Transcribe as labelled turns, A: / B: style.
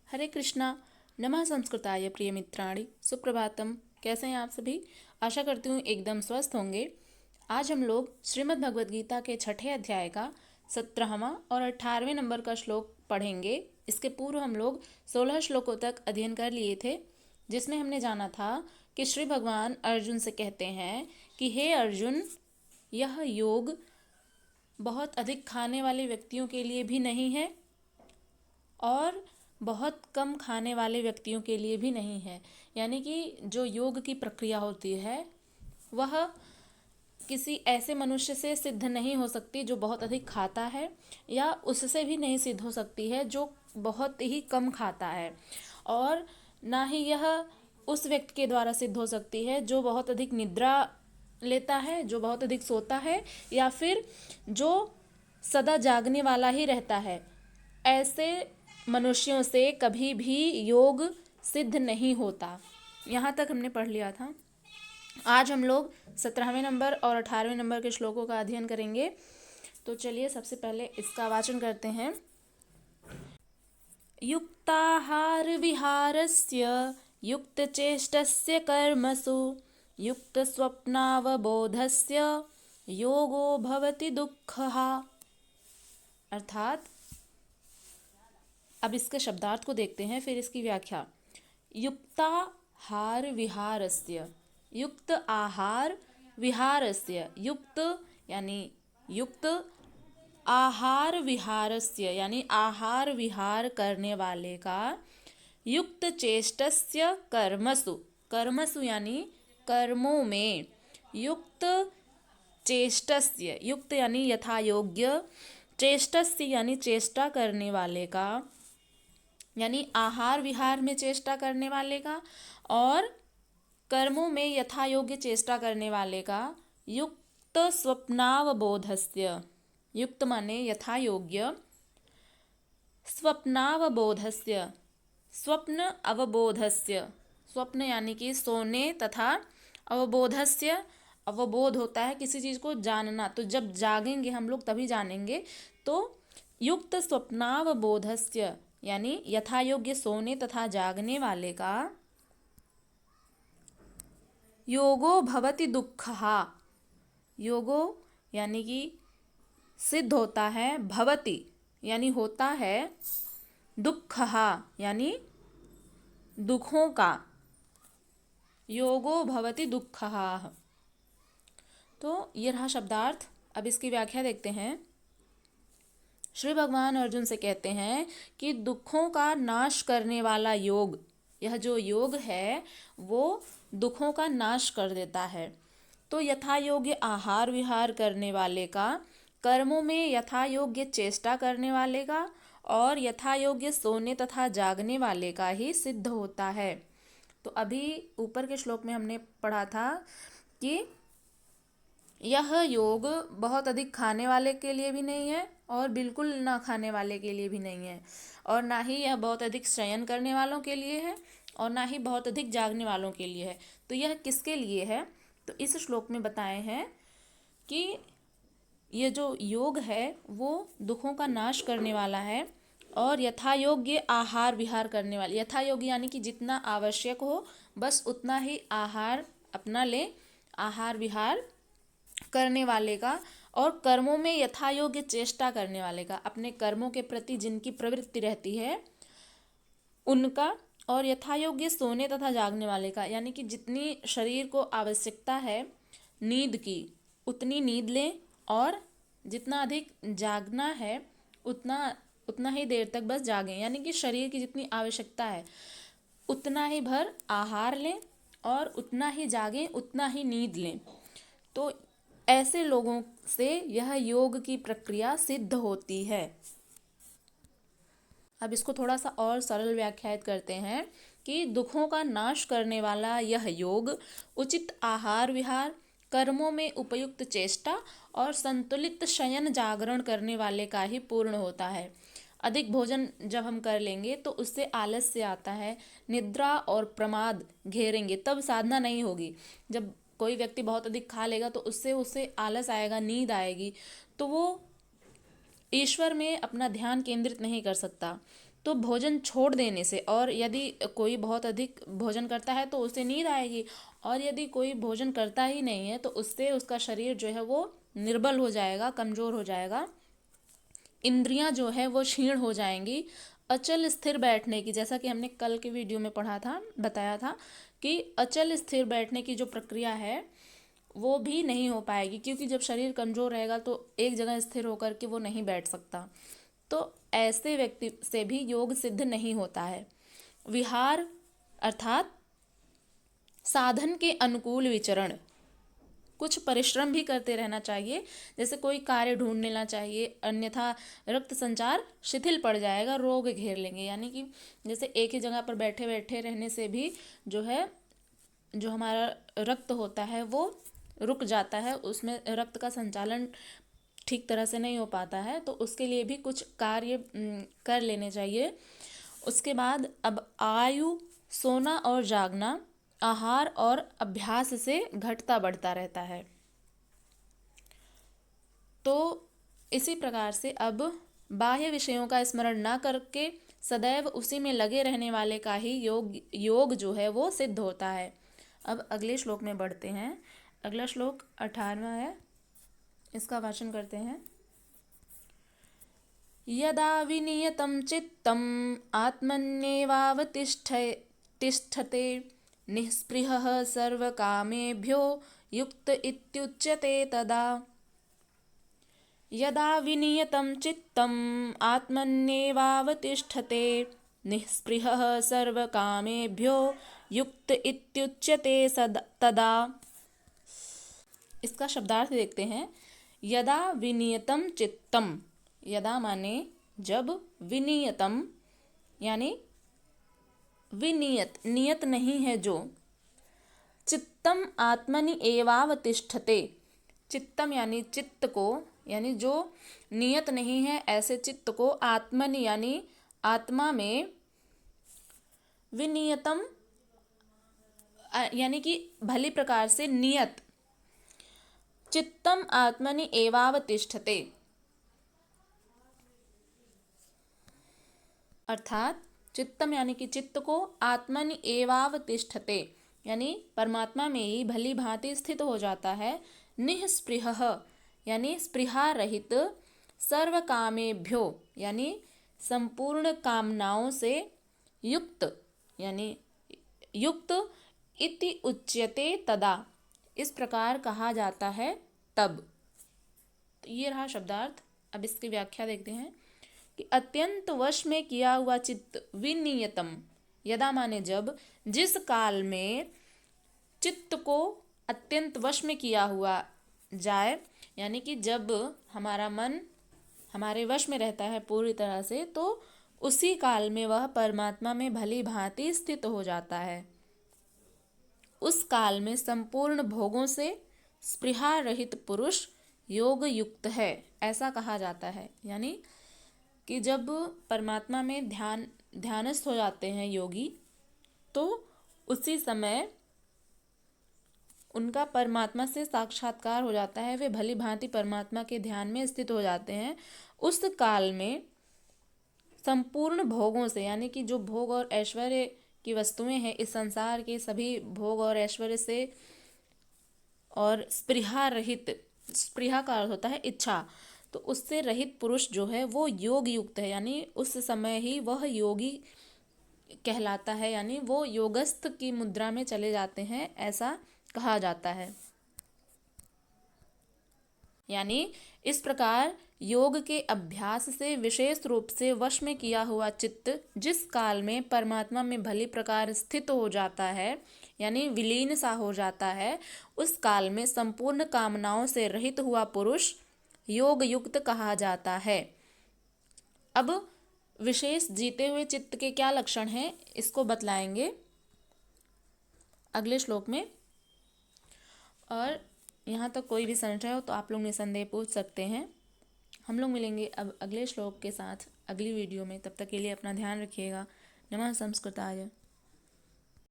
A: हरे कृष्णा। नमः संस्कृताय प्रिय मित्राणि, सुप्रभातम। कैसे हैं आप सभी? आशा करती हूँ एकदम स्वस्थ होंगे। आज हम लोग श्रीमद् भगवद गीता के 6ठे अध्याय का 17वां और 18वें नंबर का श्लोक पढ़ेंगे। इसके पूर्व हम लोग 16 श्लोकों तक अध्ययन कर लिए थे, जिसमें हमने जाना था कि श्री भगवान अर्जुन से कहते हैं कि हे अर्जुन, यह योग बहुत अधिक खाने वाले व्यक्तियों के लिए भी नहीं है और बहुत कम खाने वाले व्यक्तियों के लिए भी नहीं है। यानी कि जो योग की प्रक्रिया होती है वह किसी ऐसे मनुष्य से सिद्ध नहीं हो सकती जो बहुत अधिक खाता है, या उससे भी नहीं सिद्ध हो सकती है जो बहुत ही कम खाता है, और ना ही यह उस व्यक्ति के द्वारा सिद्ध हो सकती है जो बहुत अधिक निद्रा लेता है, जो बहुत अधिक सोता है, या फिर जो सदा जागने वाला ही रहता है। ऐसे मनुष्यों से कभी भी योग सिद्ध नहीं होता। यहाँ तक हमने पढ़ लिया था। आज हम लोग 17वें नंबर और 18वें नंबर के श्लोकों का अध्ययन करेंगे। तो चलिए सबसे पहले इसका वाचन करते हैं। युक्ताहार विहारस्य युक्तचेष्टस्य कर्मसु युक्तस्वप्नावबोधस्य योगो भवति दुःखः। अर्थात अब इसके शब्दार्थ को देखते हैं, फिर इसकी व्याख्या। युक्ताहार विहारस्य, युक्त आहार विहारस्य, युक्त यानी युक्त, आहार विहारस्य यानी आहार विहार करने वाले का, युक्त चेष्टस्य कर्मसु, कर्मसु यानी कर्मों में, युक्त चेष्टस्य, युक्त यानी यथा योग्य, चेष्टस्य यानी चेष्टा करने वाले का, यानी आहार विहार में चेष्टा करने वाले का और कर्मों में यथा योग्य चेष्टा करने वाले का, युक्त स्वप्नावबोधस्य, युक्त माने यथा योग्य, स्वप्नावबोधस्य, स्वप्न अवबोधस्य, स्वप्न यानी कि सोने तथा अवबोधस्य, अवबोध होता है किसी चीज़ को जानना, तो जब जागेंगे हम लोग तभी जानेंगे। तो युक्त स्वप्नावबोधस्य यानी यथा योग्य सोने तथा जागने वाले का, योगो भवति दुःखः, योगो यानी कि सिद्ध होता है, भवति यानी होता है, दुःखः यानी दुखों का, योगो भवति दुःखः। तो ये रहा शब्दार्थ। अब इसकी व्याख्या देखते हैं। श्री भगवान अर्जुन से कहते हैं कि दुखों का नाश करने वाला योग, यह जो योग है वो दुखों का नाश कर देता है। तो यथा योग्य आहार विहार करने वाले का, कर्मों में यथा योग्य चेष्टा करने वाले का और यथा योग्य सोने तथा जागने वाले का ही सिद्ध होता है। तो अभी ऊपर के श्लोक में हमने पढ़ा था कि यह योग बहुत अधिक खाने वाले के लिए भी नहीं है और बिल्कुल ना खाने वाले के लिए भी नहीं है, और ना ही यह बहुत अधिक शयन करने वालों के लिए है और ना ही बहुत अधिक जागने वालों के लिए है। तो यह किसके लिए है? तो इस श्लोक में बताए हैं कि ये जो योग है वो दुखों का नाश करने वाला है और यथा योग्य आहार विहार करने वाले, यथा योग्य यानी कि जितना आवश्यक हो बस उतना ही आहार अपना ले, आहार विहार करने वाले का, और कर्मों में यथा योग्य चेष्टा करने वाले का, अपने कर्मों के प्रति जिनकी प्रवृत्ति रहती है उनका, और यथा योग्य सोने तथा जागने वाले का, यानी कि जितनी शरीर को आवश्यकता है नींद की उतनी नींद लें, और जितना अधिक जागना है उतना ही देर तक बस जागें, यानी कि शरीर की जितनी आवश्यकता है उतना ही भर आहार लें और उतना ही जागें, उतना ही नींद लें। तो ऐसे लोगों से यह योग की प्रक्रिया सिद्ध होती है। अब इसको थोड़ा सा और सरल व्याख्यायित करते हैं कि दुखों का नाश करने वाला यह योग उचित आहार विहार, कर्मों में उपयुक्त चेष्टा और संतुलित शयन जागरण करने वाले का ही पूर्ण होता है। अधिक भोजन जब हम कर लेंगे तो उससे आलस्य आता है, निद्रा और प्रमाद घेरेंगे, तब साधना नहीं होगी। जब कोई व्यक्ति बहुत अधिक खा लेगा तो उससे आलस आएगा, नींद आएगी, तो वो ईश्वर में अपना ध्यान केंद्रित नहीं कर सकता। तो भोजन छोड़ देने से, और यदि कोई बहुत अधिक भोजन करता है तो उसे नींद आएगी, और यदि कोई भोजन करता ही नहीं है तो उससे उसका शरीर जो है वो निर्बल हो जाएगा, कमज़ोर हो जाएगा, इंद्रियां जो है वो क्षीण हो जाएंगी। अचल स्थिर बैठने की, जैसा कि हमने कल के वीडियो में पढ़ा था, बताया था कि अचल स्थिर बैठने की जो प्रक्रिया है वो भी नहीं हो पाएगी, क्योंकि जब शरीर कमज़ोर रहेगा तो एक जगह स्थिर होकर के वो नहीं बैठ सकता। तो ऐसे व्यक्ति से भी योग सिद्ध नहीं होता है। विहार अर्थात साधन के अनुकूल विचरण, कुछ परिश्रम भी करते रहना चाहिए, जैसे कोई कार्य ढूंढ लेना चाहिए, अन्यथा रक्त संचार शिथिल पड़ जाएगा, रोग घेर लेंगे। यानी कि जैसे एक ही जगह पर बैठे बैठे रहने से भी जो है, जो हमारा रक्त होता है वो रुक जाता है, उसमें रक्त का संचालन ठीक तरह से नहीं हो पाता है, तो उसके लिए भी कुछ कार्य कर लेने चाहिए। उसके बाद अब आयु, सोना और जागना आहार और अभ्यास से घटता बढ़ता रहता है। तो इसी प्रकार से अब बाह्य विषयों का स्मरण ना करके सदैव उसी में लगे रहने वाले का ही योग जो है वो सिद्ध होता है। अब अगले श्लोक में बढ़ते हैं। अगला श्लोक 18वां है, इसका वाचन करते हैं। यदा विनियतं चित्तम् आत्मन्येवावतिष्ठते निःस्पृहः सर्वकामेभ्यो युक्त इत्युच्यते तदा। यदा विनियतं चित्तम् आत्मन्येवावतिष्ठते निःस्पृहः सर्वकामेभ्यो युक्त इत्युच्यते तदा। इसका शब्दार्थ देखते हैं। यदा विनियतं चित्तम, यदा माने जब, विनियतम यानी विनियत, नियत नहीं है जो, चित्तम आत्मनि एवावतिष्ठते, चित्तम यानी चित्त को, यानी जो नियत नहीं है ऐसे चित्त को, आत्मनि यानी आत्मा में, विनियतम यानी कि भली प्रकार से नियत, चित्तम आत्मनि एवावतिष्ठते अर्थात चित्तम यानी कि चित्त को, आत्मनि एवावतिष्ठते यानी परमात्मा में ही भली भांति स्थित हो जाता है। निःस्पृहः यानी स्पृहा रहित, सर्व कामेभ्यो यानी संपूर्ण कामनाओं से, युक्त यानी युक्त, इति उच्यते तदा इस प्रकार कहा जाता है तब। तो ये रहा शब्दार्थ। अब इसकी व्याख्या देखते हैं कि अत्यंत वश में किया हुआ चित्त, विनियतम यदा माने जब, जिस काल में चित्त को अत्यंत वश में किया हुआ जाए, यानी कि जब हमारा मन हमारे वश में रहता है पूरी तरह से, तो उसी काल में वह परमात्मा में भली भांति स्थित हो जाता है। उस काल में संपूर्ण भोगों से स्पृहा रहित पुरुष योग युक्त है, ऐसा कहा जाता है। यानी कि जब परमात्मा में ध्यानस्थ हो जाते हैं योगी, तो उसी समय उनका परमात्मा से साक्षात्कार हो जाता है, वे भली भांति परमात्मा के ध्यान में स्थित हो जाते हैं। उस काल में संपूर्ण भोगों से, यानी कि जो भोग और ऐश्वर्य की वस्तुएं हैं, इस संसार के सभी भोग और ऐश्वर्य से, और स्पृहा रहित, स्पृहा का अर्थ होता है इच्छा, तो उससे रहित पुरुष जो है वो योग युक्त है, यानी उस समय ही वह योगी कहलाता है, यानी वो योगस्थ की मुद्रा में चले जाते हैं, ऐसा कहा जाता है। यानी इस प्रकार योग के अभ्यास से विशेष रूप से वश में किया हुआ चित्त जिस काल में परमात्मा में भली प्रकार स्थित हो जाता है, यानी विलीन सा हो जाता है, उस काल में संपूर्ण कामनाओं से रहित हुआ पुरुष योग युक्त कहा जाता है। अब विशेष जीते हुए चित्त के क्या लक्षण हैं, इसको बतलाएंगे अगले श्लोक में। और यहाँ तक कोई भी संशय हो तो आप लोग निसंदेह पूछ सकते हैं। हम लोग मिलेंगे अब अगले श्लोक के साथ अगली वीडियो में। तब तक के लिए अपना ध्यान रखिएगा। नमः संस्कृताय।